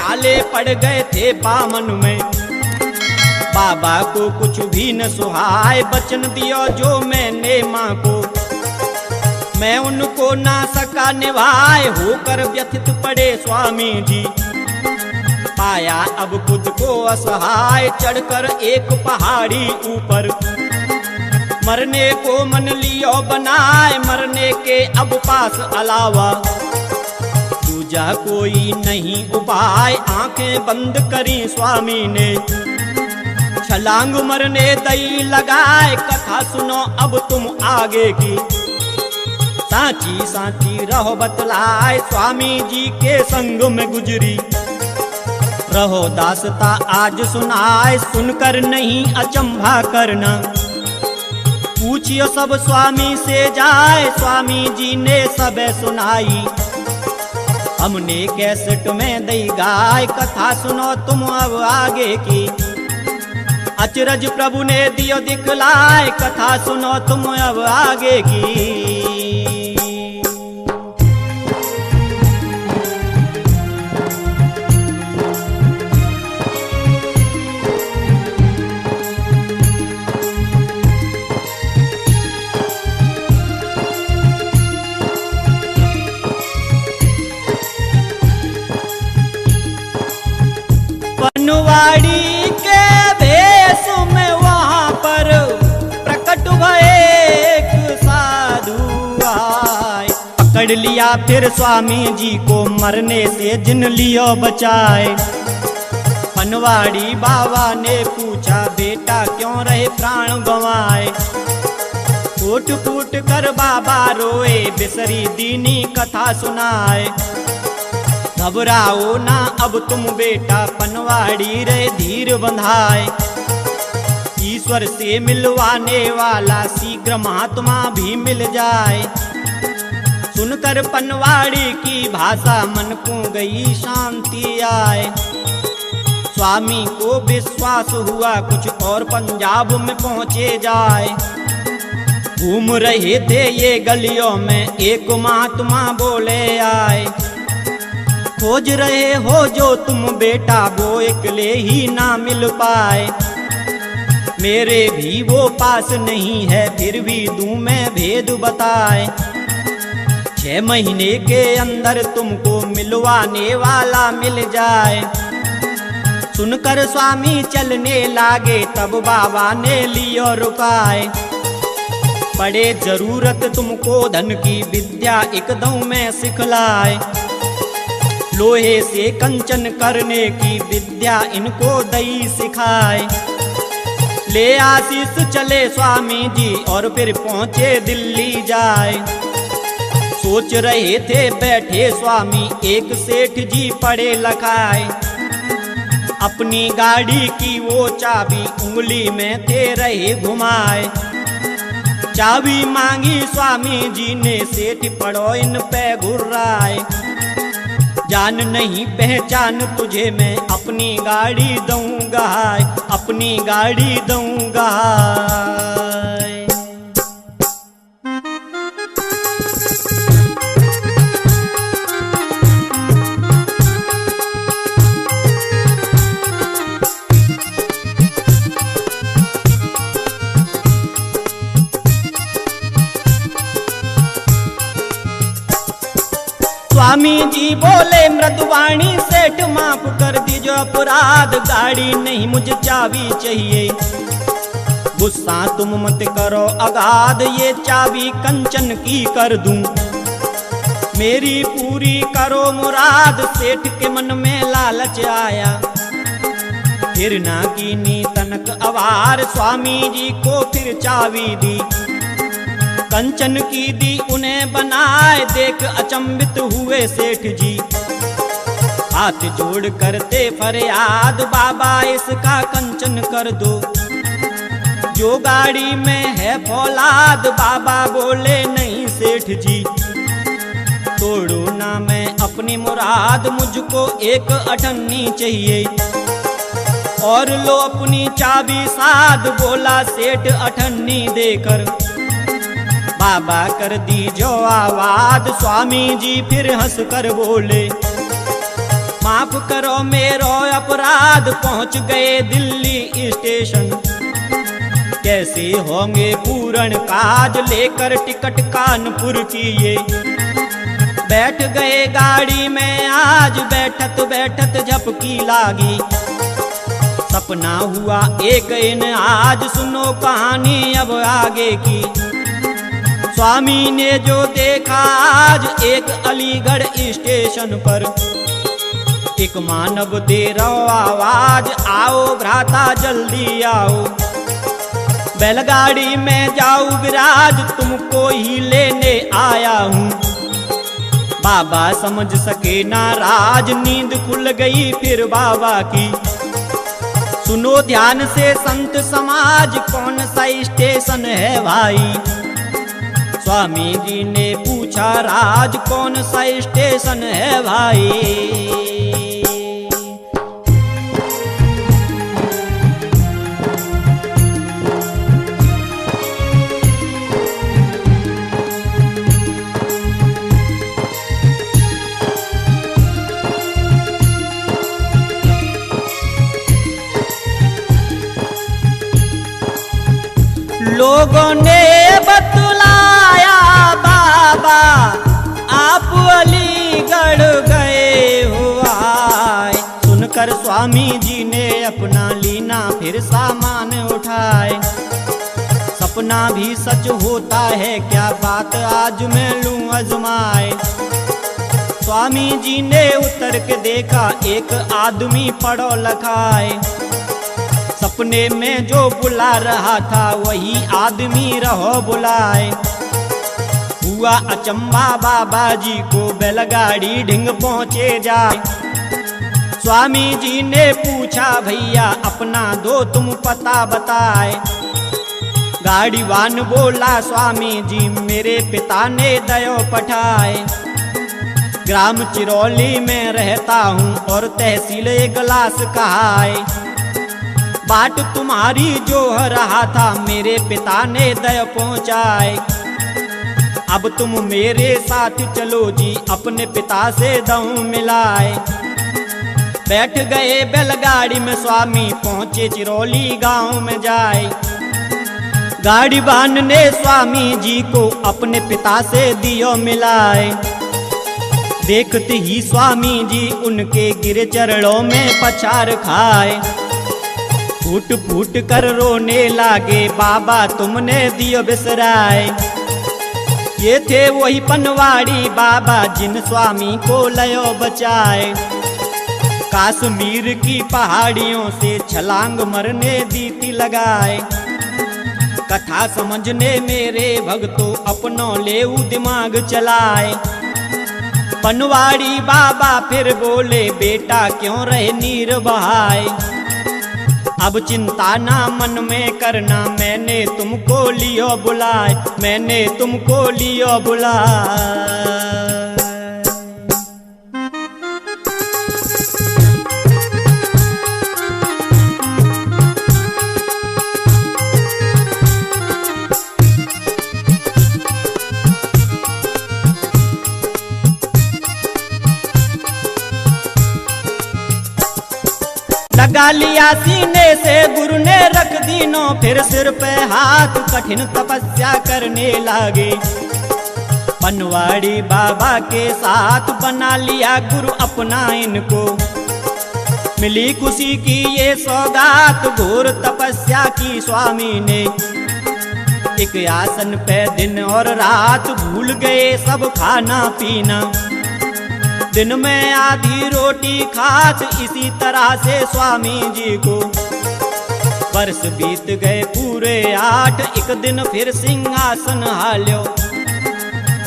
काले पड़ गए थे बामन में। बाबा को कुछ भी न सुहाए, वचन दियो जो मैंने माँ को, मैं उनको ना सका निभाए, होकर व्यथित पड़े स्वामी जी। पाया अब खुद को असहाय, चढ़कर एक पहाड़ी ऊपर, मरने को मन लियो बनाए, मरने के अब पास अलावा दूजा कोई नहीं उपाय। आंखें बंद करी स्वामी ने, छलांग मरने दई लगाए, कथा सुनो अब तुम आगे की, साची साची रहो बतलाए। स्वामी जी के संग में गुजरी रहो दासता आज सुनाए, सुनकर नहीं अचंभा करना, पूछियो सब स्वामी से जाए। स्वामी जी ने सब सुनाई, हमने कैसेट में दई गाय, कथा सुनो तुम अब आगे की, अचरज प्रभु ने दियो दिखलाए, कथा सुनो तुम अब आगे की। पनवाड़ी के भेष में वहां पर प्रकट भये एक साधु आए, पकड़ लिया फिर स्वामी जी को, मरने से जिन लियो बचाए। पनवाड़ी बाबा ने पूछा, बेटा क्यों रहे प्राण गंवाए, फूट फूट कर बाबा रोए, बिसरी दीनी कथा सुनाए। घबराओ ना अब तुम बेटा, पनवाड़ी रे धीर बंधाए, ईश्वर से मिलवाने वाला शीघ्र महात्मा भी मिल जाए। सुनकर पनवाड़ी की भाषा मन को गई शांति आए, स्वामी को विश्वास हुआ कुछ और पंजाब में पहुँचे जाए। घूम रहे थे ये गलियों में, एक महात्मा बोले आए, खोज रहे हो जो तुम बेटा, वो एकले ही ना मिल पाए। मेरे भी वो पास नहीं है, फिर भी दूं मैं भेद बताए। 6 महीने के अंदर तुमको मिलवाने वाला मिल जाए। सुनकर स्वामी चलने लागे, तब बाबा ने लियो रुकाए। पड़े जरूरत तुमको धन की, विद्या एकदम में सिखलाए। लोहे से कंचन करने की विद्या इनको दई सिखाए। ले आशीष चले स्वामी जी और फिर पहुँचे दिल्ली जाए। सोच रहे थे बैठे स्वामी, एक सेठ जी पड़े लखाए। अपनी गाड़ी की वो चाबी उंगली में थे रहे घुमाए। चाबी मांगी स्वामी जी ने, सेठ पड़ो इन पे घुर्राए। जान नहीं पहचान तुझे मैं, अपनी गाड़ी दूंगा, अपनी गाड़ी दूंगा। स्वामी जी बोले मृदुवाणी, सेठ माफ कर दीजो अपराध, गाड़ी नहीं मुझे चाबी चाहिए। गुस्सा तुम मत करो अगाध, ये चाबी कंचन की कर दूं। मेरी पूरी करो मुराद, सेठ के मन में लालच आया। फिर ना कीनी तनक अवार, स्वामी जी को फिर चाबी दी। कंचन की दी उन्हें बनाए, देख अचंभित हुए सेठ जी। हाथ जोड़ करते फरियाद, बाबा इसका कंचन कर दो। जो गाड़ी में है फौलाद, बाबा बोले नहीं सेठ जी। तोड़ो ना मैं अपनी मुराद, मुझको एक अठन्नी चाहिए। और लो अपनी चाबी साध, बोला सेठ अठन्नी देकर। बाबा कर दी जो आवाज, स्वामी जी फिर हंस कर बोले। माफ करो मेरो अपराध, पहुंच गए दिल्ली स्टेशन। कैसे होंगे पूर्ण काज, लेकर टिकट कानपुर की ये। बैठ गए गाड़ी में आज, बैठत बैठत झपकी लागी। सपना हुआ एक इन आज, सुनो कहानी अब आगे की। स्वामी ने जो देखा आज एक अलीगढ़ स्टेशन पर, एक मानव दे रहो आवाज, आओ भ्राता जल्दी आओ। बैलगाड़ी में जाओ विराज, तुमको ही लेने आया हूँ। बाबा समझ सके नाराज, नींद खुल गई फिर बाबा की। सुनो ध्यान से संत समाज, कौन सा स्टेशन है भाई। स्वामी जी ने पूछा राज, कौन सा स्टेशन है भाई। लोगों ने बतलाया बाबा, आप अलीगढ़ गए हो आए। सुनकर स्वामी जी ने अपना लीना फिर सामान उठाए। सपना भी सच होता है क्या, बात आज मैं लूं आजमाए। स्वामी जी ने उतर के देखा, एक आदमी पड़ो लखाए। सपने में जो बुला रहा था, वही आदमी रहो बुलाए। हुआ अचंबा बाबा जी को, बैलगाड़ी ढिंग पहुंचे जाए। स्वामी जी ने पूछा भैया अपना दो तुम पता बताए। गाड़ी वान बोला स्वामी जी, मेरे पिता ने दयो पठाए। ग्राम चिरौली में रहता हूँ और तहसील गलास कहाए। बाट तुम्हारी जो रहा था, मेरे पिता ने दया पहुँचाए। अब तुम मेरे साथ चलो जी, अपने पिता से दऊं मिलाए। बैठ गए बैलगाड़ी में स्वामी, पहुँचे चिरौली गांव में जाए। गाड़ी वाहन ने स्वामी जी को अपने पिता से दियो मिलाए। देखते ही स्वामी जी उनके गिरे चरणों में पछाड़ खाए। फूट फूट कर रोने लागे, बाबा तुमने दियो बिसराए। ये थे वही पनवाड़ी बाबा, जिन स्वामी को लयो बचाए। कश्मीर की पहाड़ियों से छलांग मरने दी थी लगाए। कथा समझने मेरे भक्तों, अपनों ले दिमाग चलाए। पनवाड़ी बाबा फिर बोले, बेटा क्यों रहे नीर बहाए। अब चिंता ना मन में करना, मैंने तुमको लियो बुलाए। मैंने तुमको लियो बुलाए। लगा लिया सीने से गुरु ने रख दीनो, फिर सिर पे हाथ कठिन तपस्या करने लगे। पनवाड़ी बाबा के साथ बना लिया गुरु अपना इनको। मिली खुशी की ये सौगात, घोर तपस्या की स्वामी ने। एक आसन पे दिन और रात भूल गए सब खाना पीना। दिन में आधी रोटी खात, इसी तरह से स्वामी जी को। वर्ष बीत गए पूरे 8, एक दिन फिर सिंहासन हाल्यो।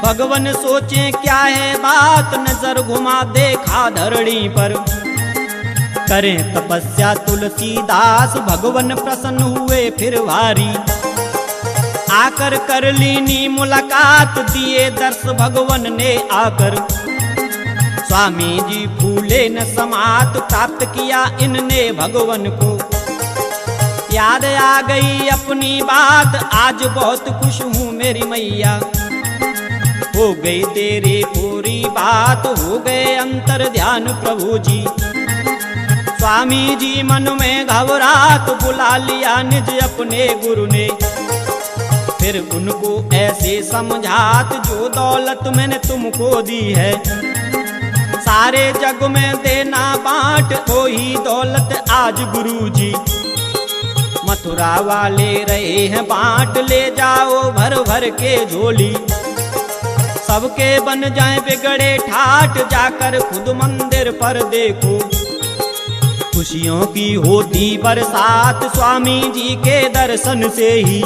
भगवान सोचे क्या है बात, नजर घुमा देखा धरणी पर। करें तपस्या तुलसीदास, भगवान प्रसन्न हुए फिर भारी। आकर कर लीनी मुलाकात, दिए दर्श भगवान ने आकर। स्वामी जी फूले न समात, प्राप्त किया इनने भगवान को। याद आ गई अपनी बात, आज बहुत खुश हूँ मेरी मैया। हो गई तेरे पूरे पूरी बात हो गए अंतर ध्यान प्रभु जी। स्वामी जी मन में घबराहट बुला लिया निज अपने गुरु ने। फिर उनको ऐसे समझात जो दौलत मैंने तुमको दी है सारे जग में देना बांट, वही दौलत आज गुरु जी। मथुरा वाले रहे हैं बांट, ले जाओ भर भर के झोली। सबके बन जाए बिगड़े ठाठ, जाकर खुद मंदिर पर देखो। खुशियों की होती बरसात स्वामी जी के दर्शन से ही।